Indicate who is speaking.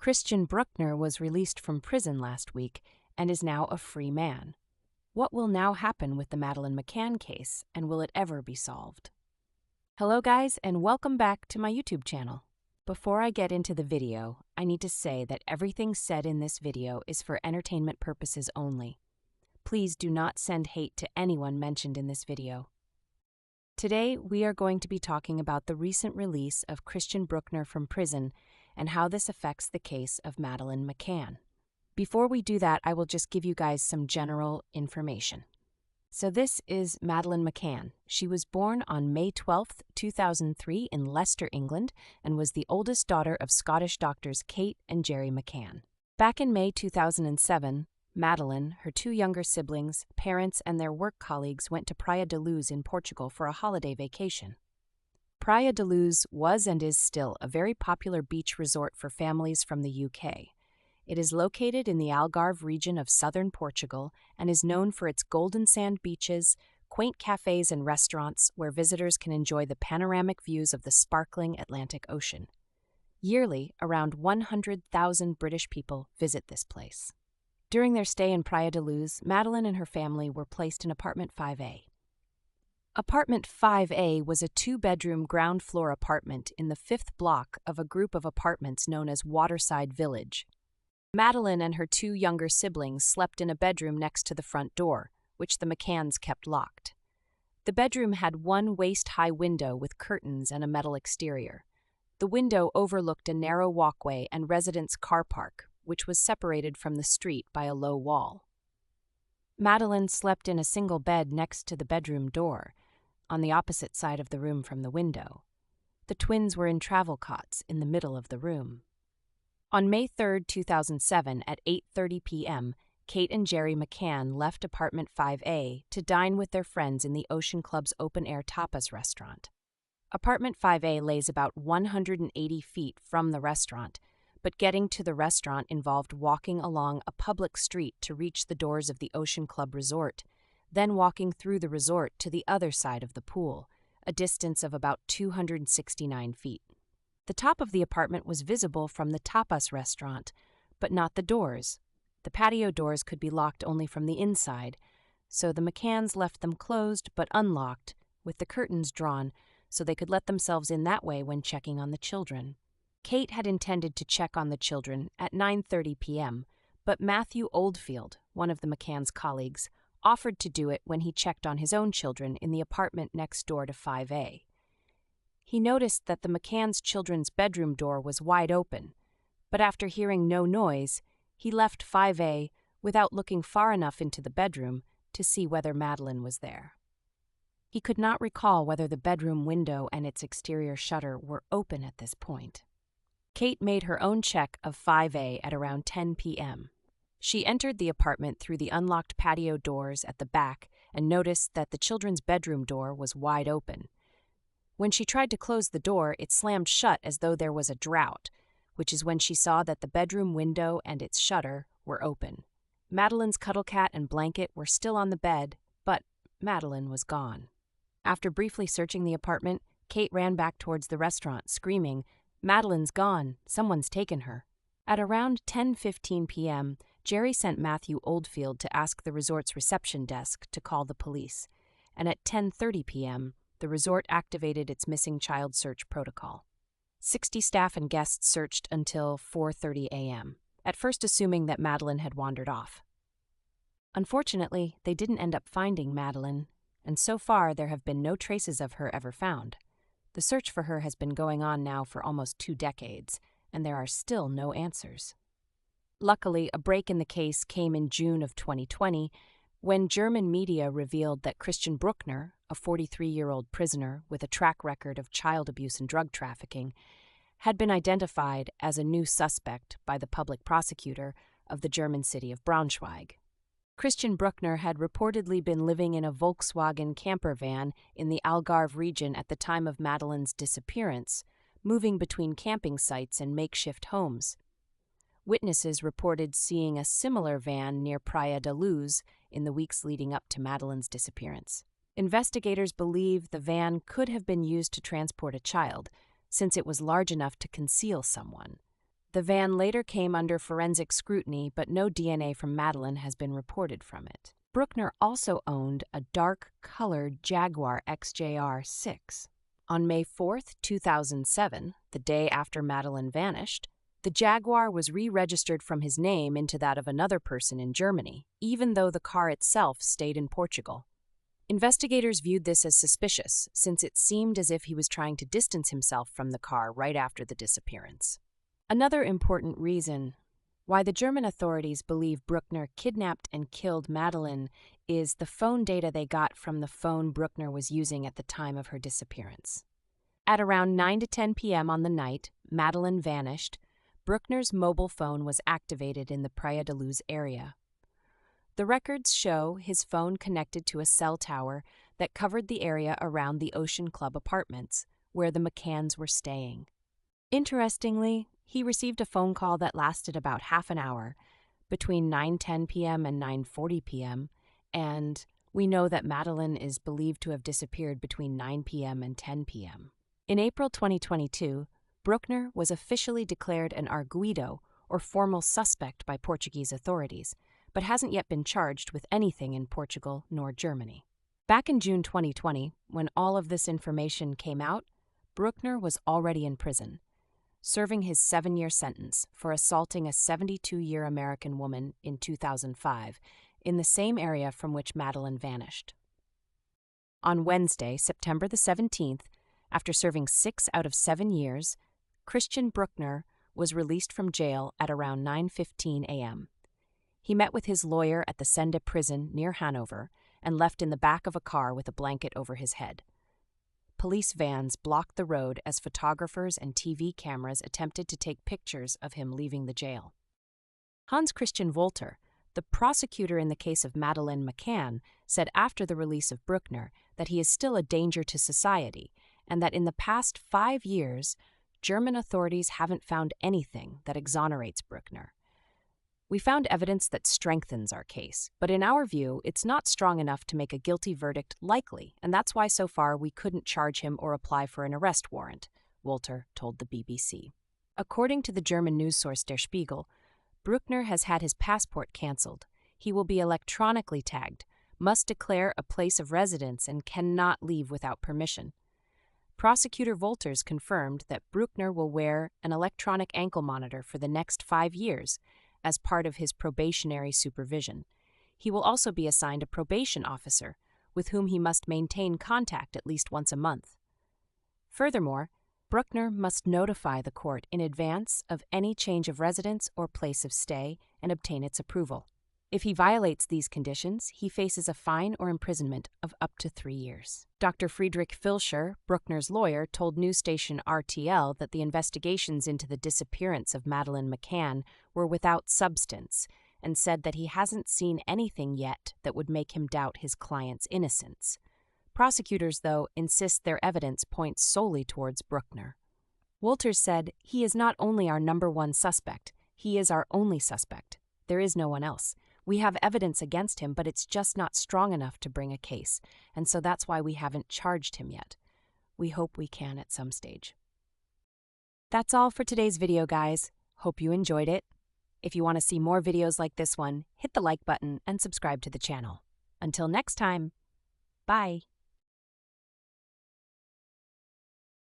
Speaker 1: Christian Bruckner was released from prison last week and is now a free man. What will now happen with the Madeleine McCann case, and will it ever be solved? Hello guys, and welcome back to my YouTube channel. Before I get into the video, I need to say that everything said in this video is for entertainment purposes only. Please do not send hate to anyone mentioned in this video. Today, we are going to be talking about the recent release of Christian Bruckner from prison and how this affects the case of Madeleine McCann. Before we do that, I will just give you guys some general information. So this is Madeleine McCann. She was born on May 12, 2003 in Leicester, England, and was the oldest daughter of Scottish doctors Kate and Gerry McCann. Back in May 2007, Madeleine, her two younger siblings, parents, and their work colleagues went to Praia da Luz in Portugal for a holiday vacation. Praia da Luz was and is still a very popular beach resort for families from the UK. It is located in the Algarve region of southern Portugal and is known for its golden sand beaches, quaint cafes and restaurants where visitors can enjoy the panoramic views of the sparkling Atlantic Ocean. Yearly, around 100,000 British people visit this place. During their stay in Praia da Luz, Madeleine and her family were placed in Apartment 5A. Apartment 5A was a two-bedroom ground-floor apartment in the fifth block of a group of apartments known as Waterside Village. Madeleine and her two younger siblings slept in a bedroom next to the front door, which the McCanns kept locked. The bedroom had one waist-high window with curtains and a metal exterior. The window overlooked a narrow walkway and residents' car park, which was separated from the street by a low wall. Madeleine slept in a single bed next to the bedroom door, on the opposite side of the room from the window. The twins were in travel cots in the middle of the room. On May 3, 2007, at 8:30 p.m., Kate and Gerry McCann left Apartment 5A to dine with their friends in the Ocean Club's open-air tapas restaurant. Apartment 5A lays about 180 feet from the restaurant, but getting to the restaurant involved walking along a public street to reach the doors of the Ocean Club Resort, then walking through the resort to the other side of the pool, a distance of about 269 feet. The top of the apartment was visible from the tapas restaurant, but not the doors. The patio doors could be locked only from the inside, so the McCanns left them closed but unlocked, with the curtains drawn, so they could let themselves in that way when checking on the children. Kate had intended to check on the children at 9:30 p.m., but Matthew Oldfield, one of the McCanns' colleagues, offered to do it when he checked on his own children in the apartment next door to 5A. He noticed that the McCanns' children's bedroom door was wide open, but after hearing no noise, he left 5A without looking far enough into the bedroom to see whether Madeleine was there. He could not recall whether the bedroom window and its exterior shutter were open at this point. Kate made her own check of 5A at around 10 p.m. She entered the apartment through the unlocked patio doors at the back and noticed that the children's bedroom door was wide open. When she tried to close the door, it slammed shut as though there was a drought, which is when she saw that the bedroom window and its shutter were open. Madeleine's cuddle cat and blanket were still on the bed, but Madeleine was gone. After briefly searching the apartment, Kate ran back towards the restaurant, screaming, "Madeleine's gone. Someone's taken her." At around 10:15 p.m., Gerry sent Matthew Oldfield to ask the resort's reception desk to call the police, and at 10:30 p.m., the resort activated its missing child search protocol. 60 staff and guests searched until 4:30 a.m., at first assuming that Madeleine had wandered off. Unfortunately, they didn't end up finding Madeleine, and so far there have been no traces of her ever found. The search for her has been going on now for almost 2 decades, and there are still no answers. Luckily, a break in the case came in June of 2020, when German media revealed that Christian Bruckner, a 43-year-old prisoner with a track record of child abuse and drug trafficking, had been identified as a new suspect by the public prosecutor of the German city of Braunschweig. Christian Bruckner had reportedly been living in a Volkswagen camper van in the Algarve region at the time of Madeleine's disappearance, moving between camping sites and makeshift homes. Witnesses reported seeing a similar van near Praia da Luz in the weeks leading up to Madeleine's disappearance. Investigators believe the van could have been used to transport a child, since it was large enough to conceal someone. The van later came under forensic scrutiny, but no DNA from Madeleine has been reported from it. Bruckner also owned a dark-colored Jaguar XJR-6. On May 4, 2007, the day after Madeleine vanished, the Jaguar was re-registered from his name into that of another person in Germany, even though the car itself stayed in Portugal. Investigators viewed this as suspicious, since it seemed as if he was trying to distance himself from the car right after the disappearance. Another important reason why the German authorities believe Bruckner kidnapped and killed Madeleine is the phone data they got from the phone Bruckner was using at the time of her disappearance. At around 9 to 10 p.m. on the night Madeleine vanished, Bruckner's mobile phone was activated in the Praia da Luz area. The records show his phone connected to a cell tower that covered the area around the Ocean Club apartments, where the McCanns were staying. Interestingly, he received a phone call that lasted about half an hour, between 9:10 p.m. and 9:40 p.m., and we know that Madeleine is believed to have disappeared between 9 p.m. and 10 p.m. In April 2022, Bruckner was officially declared an arguido, or formal suspect by Portuguese authorities, but hasn't yet been charged with anything in Portugal nor Germany. Back in June 2020, when all of this information came out, Bruckner was already in prison, serving his 7-year sentence for assaulting a 72-year American woman in 2005 in the same area from which Madeleine vanished. On Wednesday, September the 17th, after serving 6 out of 7 years, Christian Bruckner was released from jail at around 9:15 a.m. He met with his lawyer at the Sende prison near Hanover and left in the back of a car with a blanket over his head. Police vans blocked the road as photographers and TV cameras attempted to take pictures of him leaving the jail. Hans Christian Wolter, the prosecutor in the case of Madeleine McCann, said after the release of Bruckner that he is still a danger to society and that in the past 5 years, German authorities haven't found anything that exonerates Bruckner. We found evidence that strengthens our case, but in our view, it's not strong enough to make a guilty verdict likely, and that's why so far we couldn't charge him or apply for an arrest warrant, Wolter told the BBC. According to the German news source Der Spiegel, Bruckner has had his passport cancelled. He will be electronically tagged, must declare a place of residence, and cannot leave without permission. Prosecutor Wolters confirmed that Bruckner will wear an electronic ankle monitor for the next 5 years as part of his probationary supervision. He will also be assigned a probation officer, with whom he must maintain contact at least once a month. Furthermore, Bruckner must notify the court in advance of any change of residence or place of stay and obtain its approval. If he violates these conditions, he faces a fine or imprisonment of up to 3 years. Dr. Friedrich Filscher, Bruckner's lawyer, told news station RTL that the investigations into the disappearance of Madeleine McCann were without substance and said that he hasn't seen anything yet that would make him doubt his client's innocence. Prosecutors, though, insist their evidence points solely towards Bruckner. Wolters said, "He is not only our number one suspect, he is our only suspect. There is no one else. We have evidence against him, but it's just not strong enough to bring a case, and so that's why we haven't charged him yet. We hope we can at some stage." That's all for today's video, guys. Hope you enjoyed it. If you want to see more videos like this one, hit the like button and subscribe to the channel. Until next time, bye.